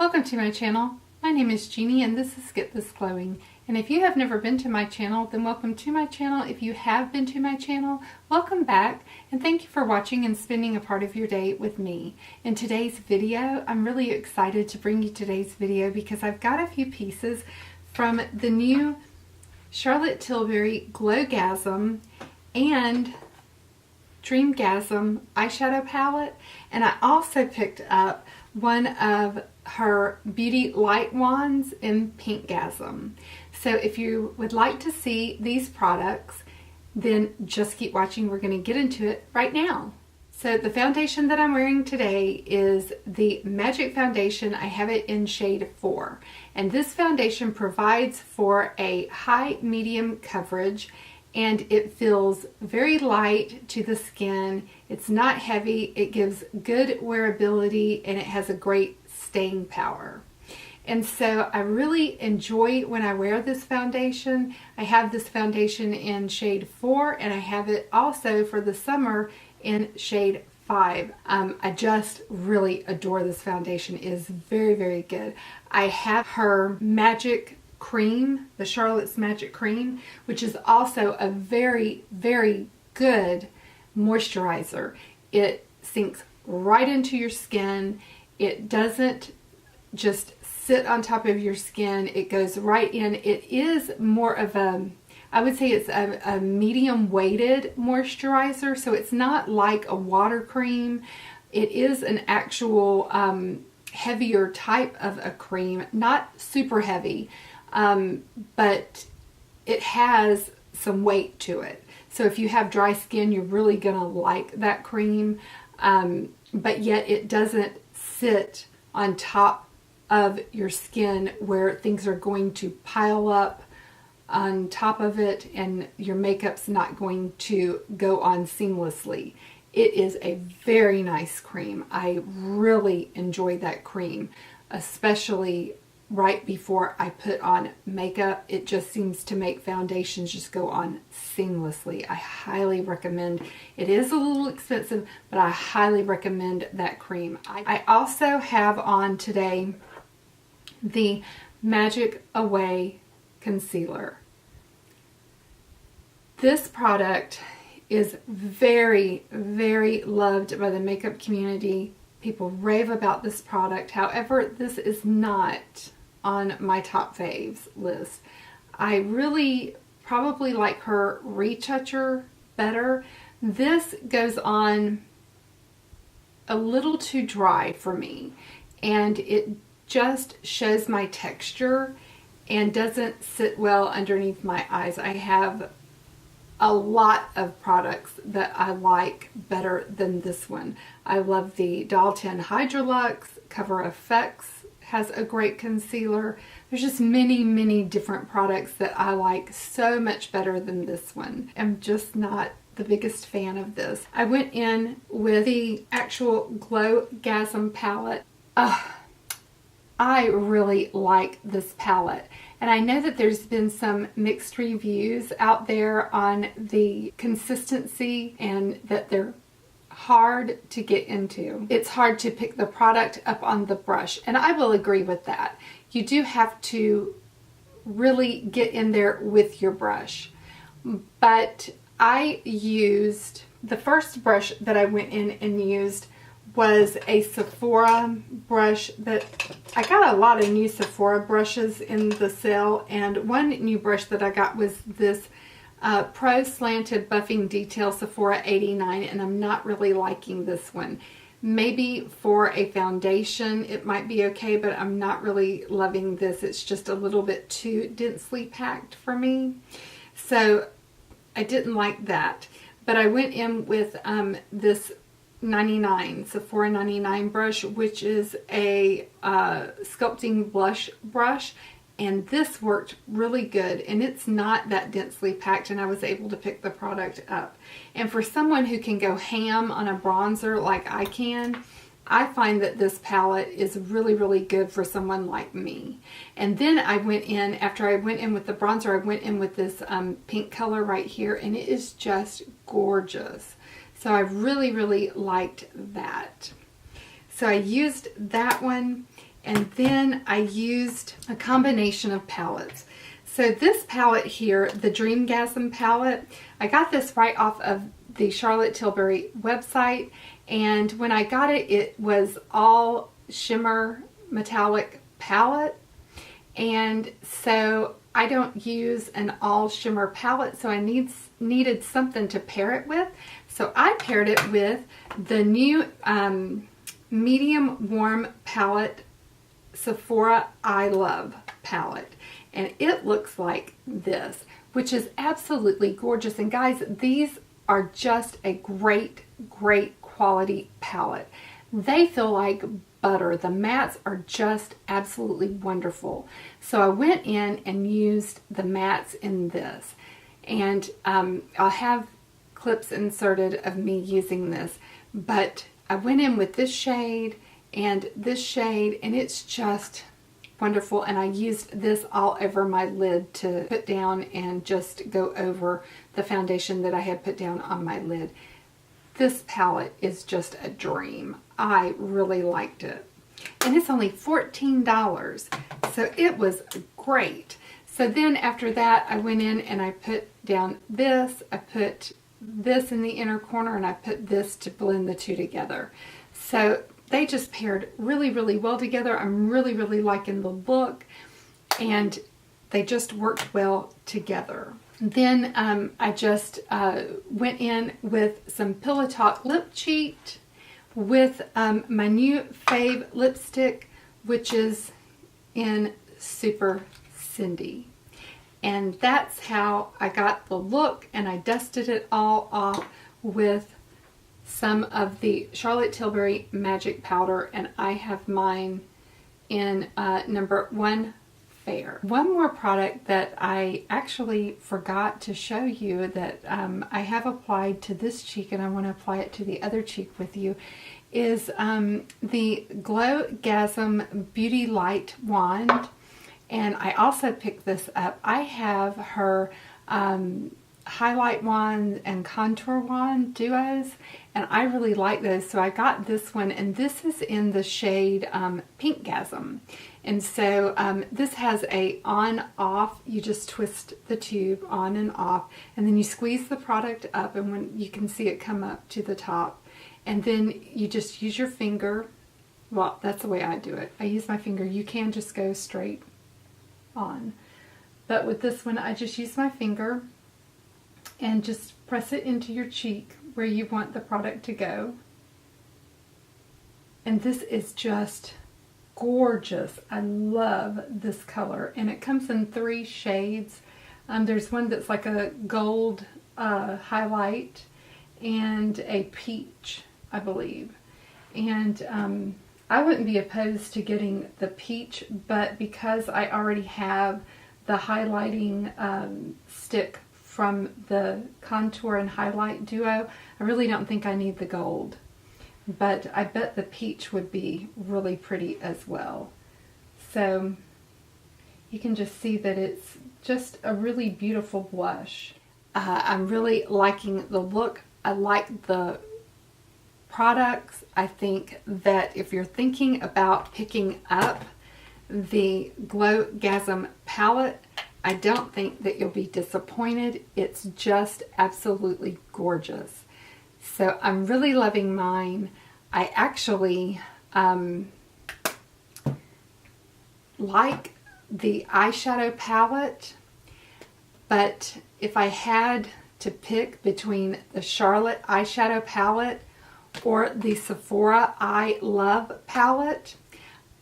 Welcome to my channel. My name is Jeannie and this is Get This Glowing. And if you have never been to my channel, then welcome to my channel. If you have been to my channel, welcome back and thank you for watching and spending a part of your day with me. In today's video, I'm really excited to bring you today's video because I've got a few pieces from the new Charlotte Tilbury Glowgasm and Dreamgasm eyeshadow palette, and I also picked up one of her beauty light wands in Pinkgasm. So if you would like to see these products, then just keep watching. We're going to get into it right now. So the foundation that I'm wearing today is the Magic Foundation. I have it in shade 4, and this foundation provides for a high medium coverage, and it feels very light to the skin. It's not heavy, it gives good wearability, and it has a great staying power. And so I really enjoy when I wear this foundation. I have this foundation in shade 4, and I have it also for the summer in shade 5. I just really adore this foundation. It is very, very good. I have her Magic Cream, the Charlotte's Magic Cream, which is also a very, very good moisturizer. It sinks right into your skin. It doesn't just sit on top of your skin. It goes right in. It is more of a, I would say it's a medium weighted moisturizer, so it's not like a water cream. It is an actual heavier type of a cream, not super heavy. But it has some weight to it. So if you have dry skin, you're really going to like that cream. But yet it doesn't sit on top of your skin where things are going to pile up on top of it and your makeup's not going to go on seamlessly. It is a very nice cream. I really enjoy that cream, especially right before I put on makeup. It just seems to make foundations just go on seamlessly. I highly recommend. It is a little expensive, but I highly recommend that cream. I also have on today the Magic Away Concealer. This product is very, very loved by the makeup community. People rave about this product. However, this is not on my top faves list. I really probably like her Retoucher better. This goes on a little too dry for me, and it just shows my texture and doesn't sit well underneath my eyes. I have a lot of products that I like better than this one. I love the Doll 10 Hydrolux. Cover FX has a great concealer. There's just many, many different products that I like so much better than this one. I'm just not the biggest fan of this. I went in with the actual Glowgasm palette. I really like this palette. And I know that there's been some mixed reviews out there on the consistency and that they're hard to get into. It's hard to pick the product up on the brush, and I will agree with that. You do have to really get in there with your brush. But I used, the first brush that I went in and used was a SEPHORA brush that I got a lot of new SEPHORA brushes in the sale, and one new brush that I got was this Pro Slanted Buffing Detail SEPHORA 89, and I'm not really liking this one. Maybe for a foundation it might be okay, but I'm not really loving this. It's just a little bit too densely packed for me, so I didn't like that. But I went in with this 99 SEPHORA 99 brush, which is a sculpting blush brush, and this worked really good, and it's not that densely packed, and I was able to pick the product up. And for someone who can go ham on a bronzer like I can, I find that this palette is really, really good for someone like me. And then I went in, after I went in with the bronzer, I went in with this pink color right here, and it is just gorgeous. So I really, really liked that. So I used that one, And then I used a combination of palettes. So this palette here, the Dreamgasm palette, I got this right off of the Charlotte Tilbury website. And when I got it, it was all shimmer metallic palette. And so I don't use an all shimmer palette, so I needed something to pair it with. So I paired it with the new medium warm palette, Sephora I Love palette. And it looks like this, which is absolutely gorgeous. And guys, these are just a great, great quality palette. They feel like butter. The mattes are just absolutely wonderful. So I went in and used the mattes in this. And I'll have clips inserted of me using this. But I went in with this shade and this shade, and it's just wonderful. And I used this all over my lid to put down and just go over the foundation that I had put down on my lid. This palette is just a dream. I really liked it. And it's only $14, so it was great. So then after that, I went in and I put down this, I put this in the inner corner, and I put this to blend the two together. So they just paired really, really well together. I'm really, really liking the look, and they just worked well together. Then I just went in with some PILLOWTALK lip cheat with my new fave lipstick, which is in Super Cindy. And that's how I got the look, and I dusted it all off with some of the Charlotte Tilbury Magic Powder, and I have mine in number 1 Fair. One more product that I actually forgot to show you that I have applied to this cheek, and I want to apply it to the other cheek with you, is the Glowgasm Beauty Light Wand. And I also picked this up. I have her highlight wand and contour wand duos, and I really like those, so I got this one, and this is in the shade Pinkgasm. And so this has a on-off. You just twist the tube on and off, and then you squeeze the product up, and when you can see it come up to the top, and then you just use your finger. Well, that's the way I do it. I use my finger. You can just go straight on, but with this one, I just use my finger and just press it into your cheek where you want the product to go. And this is just gorgeous. I love this color, and it comes in 3 shades. There's one that's like a gold highlight and a peach, I believe. And I wouldn't be opposed to getting the peach, but because I already have the highlighting stick from the contour and highlight duo, I really don't think I need the gold. But I bet the peach would be really pretty as well. So you can just see that it's just a really beautiful blush. I'm really liking the look. I like the products. I think that if you're thinking about picking up the Glowgasm palette, I don't think that you'll be disappointed. It's just absolutely gorgeous. So I'm really loving mine. I actually like the eyeshadow palette, but if I had to pick between the Charlotte eyeshadow palette or the Sephora I Love palette,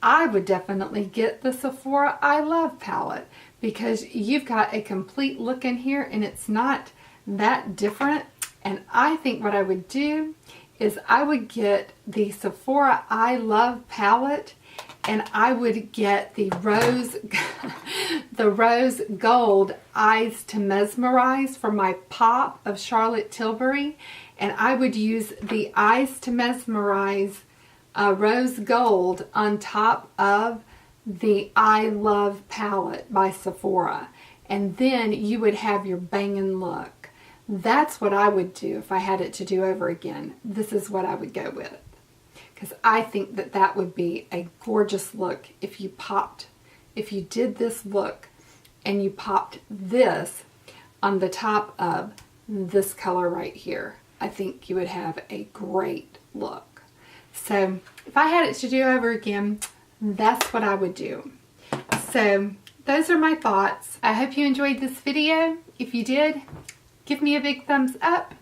I would definitely get the Sephora I Love palette, because you've got a complete look in here and it's not that different. And I think what I would do is I would get the Sephora I Love palette, and I would get the rose gold Eyes to Mesmerize for my pop of Charlotte Tilbury, and I would use the Eyes to Mesmerize rose gold on top of the I Love palette by Sephora, and then you would have your banging look. That's what I would do if I had it to do over again. This is what I would go with. because I think that that would be a gorgeous look if you did this look and you popped this on the top of this color right here. I think you would have a great look. So if I had it to do over again, that's what I would do. So those are my thoughts. I hope you enjoyed this video. If you did, give me a big thumbs up.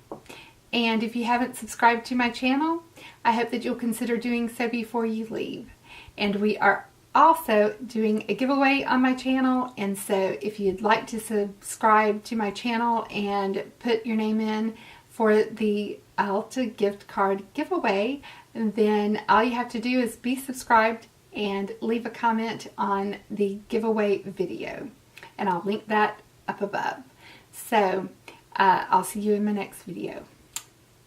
And if you haven't subscribed to my channel, I hope that you'll consider doing so before you leave. And we are also doing a giveaway on my channel, and so if you'd like to subscribe to my channel and put your name in for the Ulta gift card giveaway, then all you have to do is be subscribed and leave a comment on the giveaway video, and I'll link that up above. So I'll see you in my next video.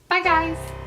Bye guys!